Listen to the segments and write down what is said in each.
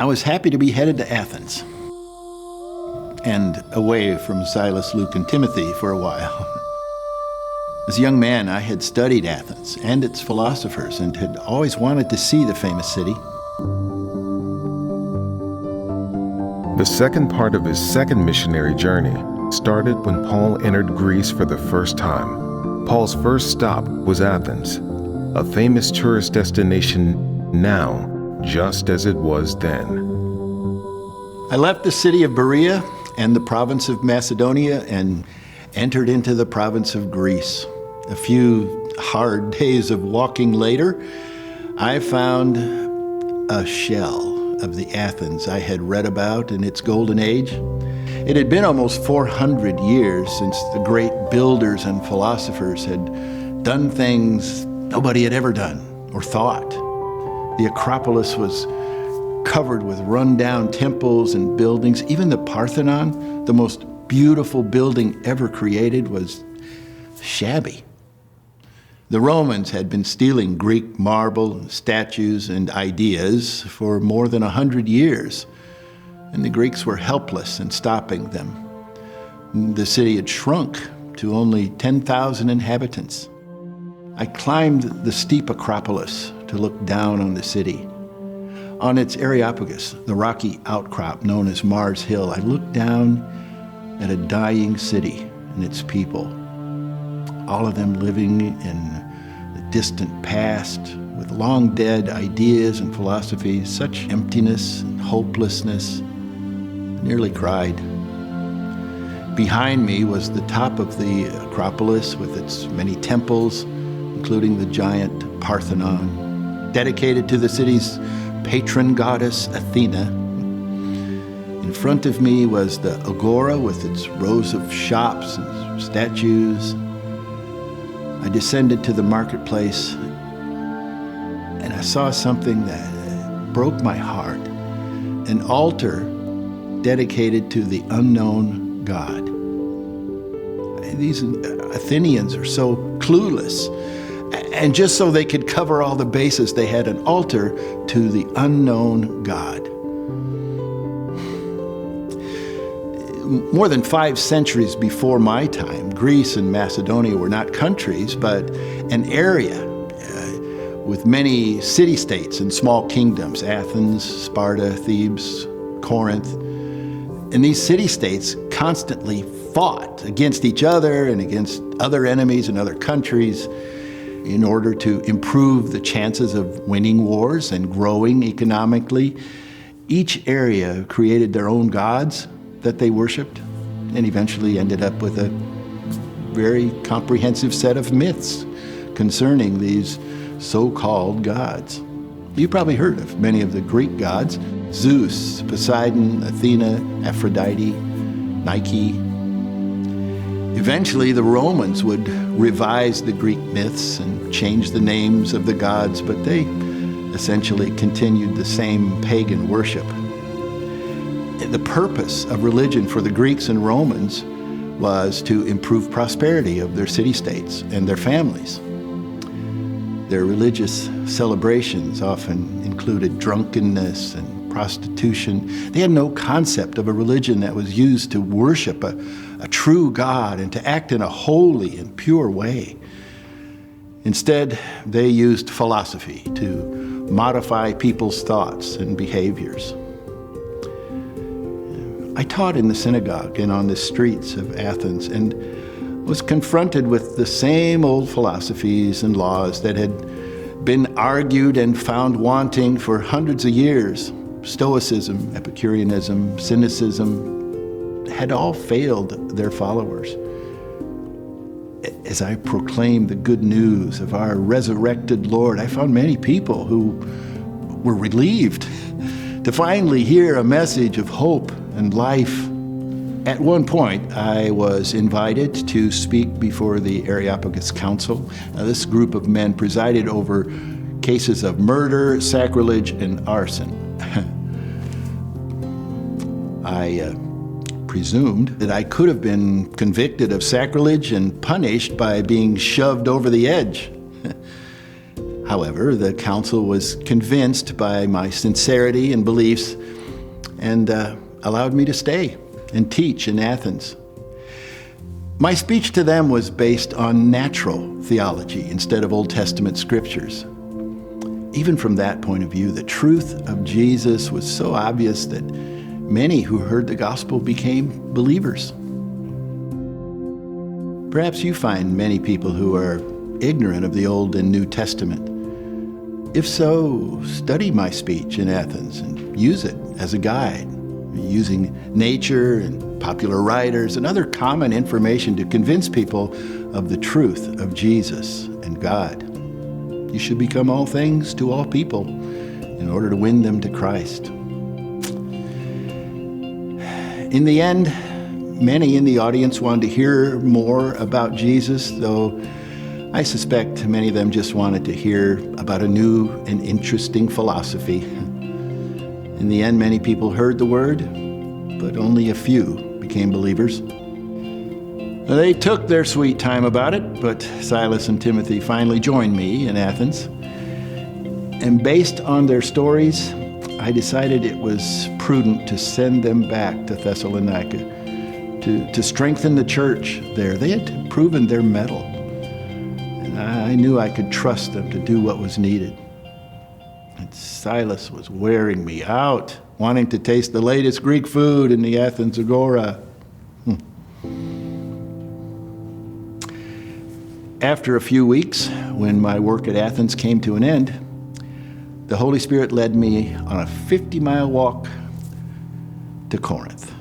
I was happy to be headed to Athens and away from Silas, Luke, and Timothy for a while. As a young man, I had studied Athens and its philosophers and had always wanted to see the famous city. The second part of his second missionary journey started when Paul entered Greece for the first time. Paul's first stop was Athens, a famous tourist destination now, just as it was then. I left the city of Berea and the province of Macedonia and entered into the province of Greece. A few hard days of walking later, I found a shell of the Athens I had read about in its golden age. It had been almost 400 years since the great builders and philosophers had done things nobody had ever done or thought. The Acropolis was covered with run-down temples and buildings. Even the Parthenon, the most beautiful building ever created, was shabby. The Romans had been stealing Greek marble, statues, and ideas for more than 100 years, and the Greeks were helpless in stopping them. The city had shrunk to only 10,000 inhabitants. I climbed the steep Acropolis to look down on the city. On its Areopagus, the rocky outcrop known as Mars Hill, I looked down at a dying city and its people, all of them living in the distant past with long-dead ideas and philosophies, such emptiness and hopelessness. I nearly cried. Behind me was the top of the Acropolis with its many temples, including the giant Parthenon, dedicated to the city's patron goddess, Athena. In front of me was the Agora with its rows of shops and statues. I descended to the marketplace and I saw something that broke my heart. An altar dedicated to the unknown God. These Athenians are so clueless. And just so they could cover all the bases, they had an altar to the unknown God. More than 5 centuries before my time, Greece and Macedonia were not countries, but an area with many city-states and small kingdoms, Athens, Sparta, Thebes, Corinth. And these city-states constantly fought against each other and against other enemies in other countries in order to improve the chances of winning wars and growing economically. Each area created their own gods that they worshiped and eventually ended up with a very comprehensive set of myths concerning these so-called gods. You probably heard of many of the Greek gods: Zeus, Poseidon, Athena, Aphrodite, Nike. Eventually, the Romans would revise the Greek myths and change the names of the gods, but they essentially continued the same pagan worship. The purpose of religion for the Greeks and Romans was to improve prosperity of their city-states and their families. Their religious celebrations often included drunkenness and prostitution. They had no concept of a religion that was used to worship a true God and to act in a holy and pure way. Instead, they used philosophy to modify people's thoughts and behaviors. I taught in the synagogue and on the streets of Athens and was confronted with the same old philosophies and laws that had been argued and found wanting for hundreds of years. Stoicism, Epicureanism, cynicism had all failed their followers. As I proclaimed the good news of our resurrected Lord, I found many people who were relieved to finally hear a message of hope and life. At one point, I was invited to speak before the Areopagus Council. Now, this group of men presided over cases of murder, sacrilege, and arson. I presumed that I could have been convicted of sacrilege and punished by being shoved over the edge. However, the council was convinced by my sincerity and beliefs and allowed me to stay and teach in Athens. My speech to them was based on natural theology instead of Old Testament scriptures. Even from that point of view, the truth of Jesus was so obvious that many who heard the gospel became believers. Perhaps you find many people who are ignorant of the Old and New Testament. If so, study my speech in Athens and use it as a guide, using nature and popular writers and other common information to convince people of the truth of Jesus and God. You should become all things to all people in order to win them to Christ. In the end, many in the audience wanted to hear more about Jesus, though I suspect many of them just wanted to hear about a new and interesting philosophy. In the end, many people heard the word, but only a few became believers. They took their sweet time about it, but Silas and Timothy finally joined me in Athens. And based on their stories, I decided it was prudent to send them back to Thessalonica to strengthen the church there. They had proven their mettle, and I knew I could trust them to do what was needed. And Silas was wearing me out, wanting to taste the latest Greek food in the Athens Agora. After a few weeks, when my work at Athens came to an end, the Holy Spirit led me on a 50-mile walk to Corinth.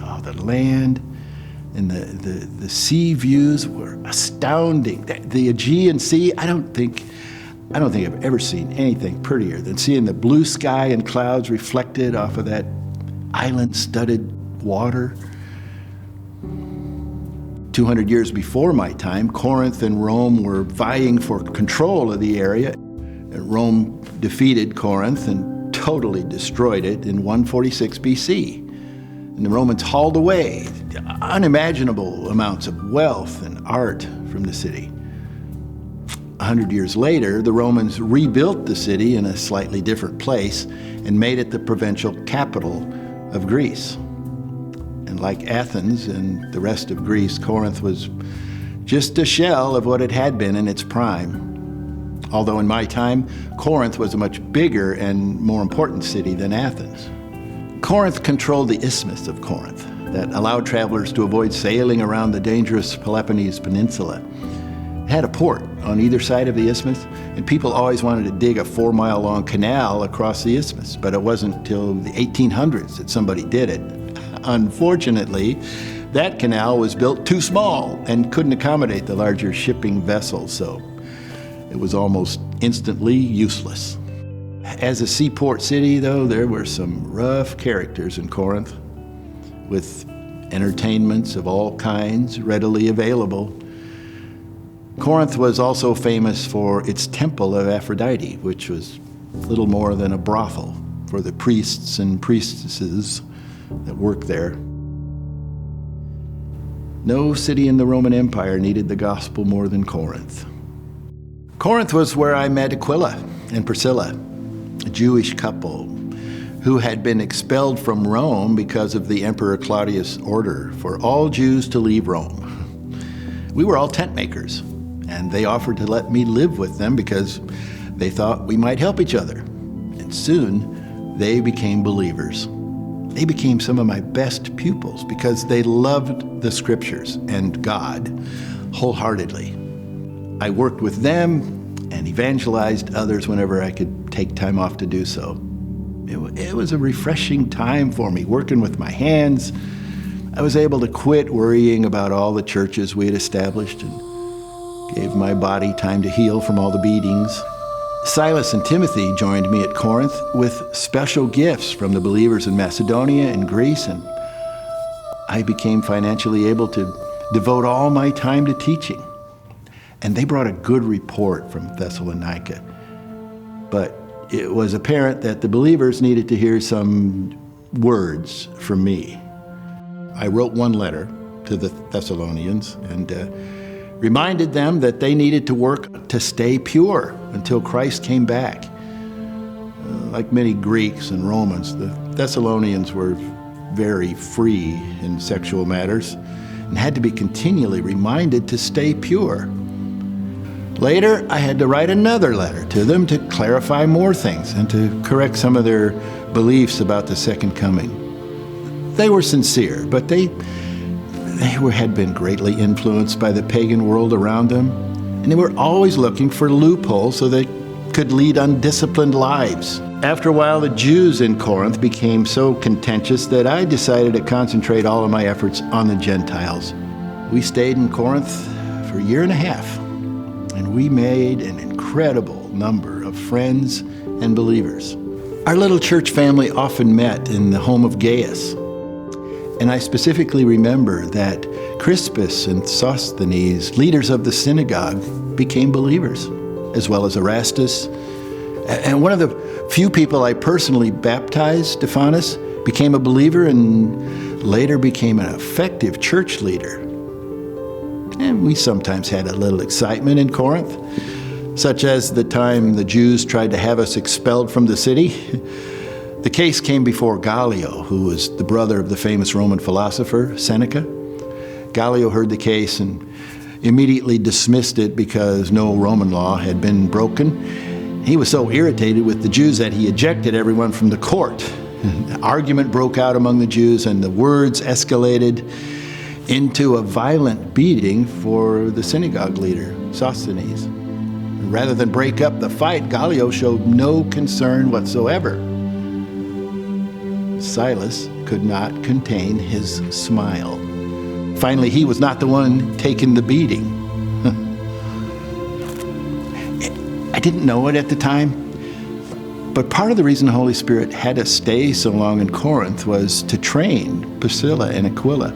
Oh, the land and the sea views were astounding. The Aegean Sea, I don't think I've ever seen anything prettier than seeing the blue sky and clouds reflected off of that island-studded water. 200 years before my time, Corinth and Rome were vying for control of the area. Rome defeated Corinth and totally destroyed it in 146 BC. And the Romans hauled away unimaginable amounts of wealth and art from the city. 100 years later, the Romans rebuilt the city in a slightly different place and made it the provincial capital of Greece. And like Athens and the rest of Greece, Corinth was just a shell of what it had been in its prime. Although in my time, Corinth was a much bigger and more important city than Athens. Corinth controlled the Isthmus of Corinth that allowed travelers to avoid sailing around the dangerous Peloponnese Peninsula. It had a port on either side of the isthmus, and people always wanted to dig a 4-mile-long canal across the isthmus, but it wasn't until the 1800s that somebody did it. Unfortunately, that canal was built too small and couldn't accommodate the larger shipping vessels, so it was almost instantly useless. As a seaport city, though, there were some rough characters in Corinth, with entertainments of all kinds readily available. Corinth was also famous for its temple of Aphrodite, which was little more than a brothel for the priests and priestesses that worked there. No city in the Roman Empire needed the gospel more than Corinth. Corinth was where I met Aquila and Priscilla, a Jewish couple who had been expelled from Rome because of the Emperor Claudius' order for all Jews to leave Rome. We were all tent makers, and they offered to let me live with them because they thought we might help each other. And soon, they became believers. They became some of my best pupils because they loved the scriptures and God wholeheartedly. I worked with them and evangelized others whenever I could take time off to do so. It was a refreshing time for me, working with my hands. I was able to quit worrying about all the churches we had established and gave my body time to heal from all the beatings. Silas and Timothy joined me at Corinth with special gifts from the believers in Macedonia and Greece, and I became financially able to devote all my time to teaching. And they brought a good report from Thessalonica. But it was apparent that the believers needed to hear some words from me. I wrote one letter to the Thessalonians and reminded them that they needed to work to stay pure until Christ came back. Like many Greeks and Romans, the Thessalonians were very free in sexual matters and had to be continually reminded to stay pure. Later, I had to write another letter to them to clarify more things and to correct some of their beliefs about the second coming. They were sincere, but they had been greatly influenced by the pagan world around them, and they were always looking for loopholes so they could lead undisciplined lives. After a while, the Jews in Corinth became so contentious that I decided to concentrate all of my efforts on the Gentiles. We stayed in Corinth for a year and a half, and we made an incredible number of friends and believers. Our little church family often met in the home of Gaius, and I specifically remember that Crispus and Sosthenes, leaders of the synagogue, became believers, as well as Erastus. And one of the few people I personally baptized, Stephanus, became a believer and later became an effective church leader. And we sometimes had a little excitement in Corinth, such as the time the Jews tried to have us expelled from the city. The case came before Gallio, who was the brother of the famous Roman philosopher Seneca. Gallio heard the case and immediately dismissed it because no Roman law had been broken. He was so irritated with the Jews that he ejected everyone from the court. An argument broke out among the Jews, and the words escalated into a violent beating for the synagogue leader, Sosthenes. Rather than break up the fight, Gallio showed no concern whatsoever. Silas could not contain his smile. Finally, he was not the one taking the beating. I didn't know it at the time, but part of the reason the Holy Spirit had us stay so long in Corinth was to train Priscilla and Aquila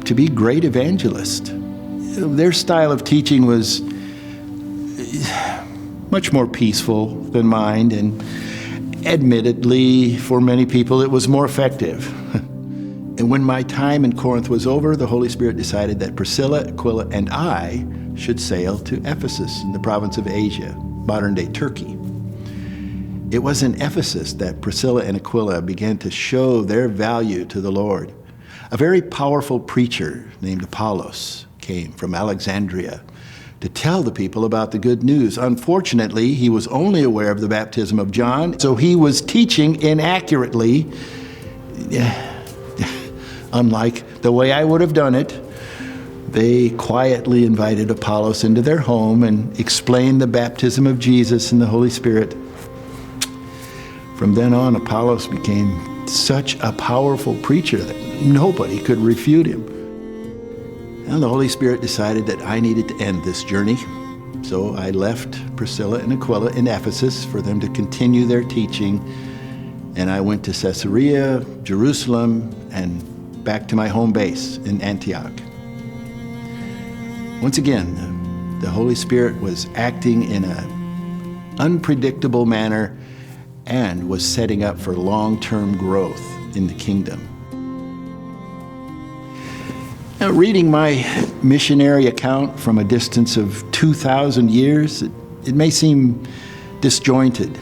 to be great evangelists. Their style of teaching was much more peaceful than mine, and admittedly, for many people, it was more effective. And when my time in Corinth was over, the Holy Spirit decided that Priscilla, Aquila, and I should sail to Ephesus in the province of Asia, modern-day Turkey. It was in Ephesus that Priscilla and Aquila began to show their value to the Lord. A very powerful preacher named Apollos came from Alexandria to tell the people about the good news. Unfortunately, he was only aware of the baptism of John, so he was teaching inaccurately, unlike the way I would have done it. They quietly invited Apollos into their home and explained the baptism of Jesus in the Holy Spirit. From then on, Apollos became such a powerful preacher that nobody could refute him. And the Holy Spirit decided that I needed to end this journey. So I left Priscilla and Aquila in Ephesus for them to continue their teaching. And I went to Caesarea, Jerusalem, and back to my home base in Antioch. Once again, the Holy Spirit was acting in an unpredictable manner and was setting up for long-term growth in the kingdom. Now, reading my missionary account from a distance of 2,000 years, it may seem disjointed.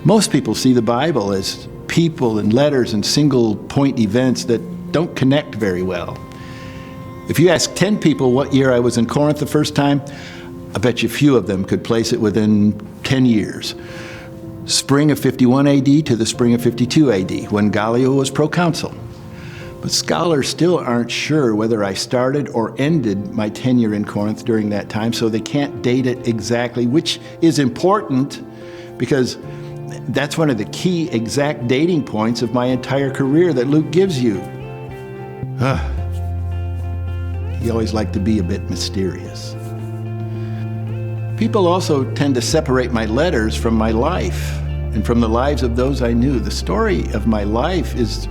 Most people see the Bible as people and letters and single-point events that don't connect very well. If you ask 10 people what year I was in Corinth the first time, I bet you few of them could place it within 10 years. Spring of 51 AD to the spring of 52 AD, when Gallio was proconsul. But scholars still aren't sure whether I started or ended my tenure in Corinth during that time, so they can't date it exactly, which is important because that's one of the key exact dating points of my entire career that Luke gives you. He always liked to be a bit mysterious. People also tend to separate my letters from my life and from the lives of those I knew. The story of my life is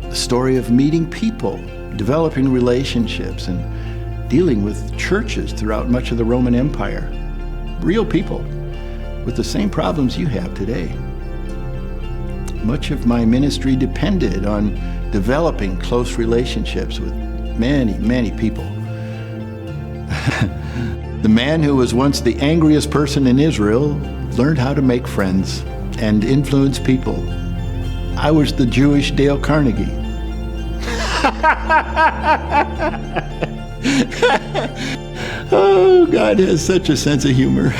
the story of meeting people, developing relationships, and dealing with churches throughout much of the Roman Empire. Real people with the same problems you have today. Much of my ministry depended on developing close relationships with many, many people. The man who was once the angriest person in Israel learned how to make friends and influence people I was the Jewish Dale Carnegie. Oh, God has such a sense of humor.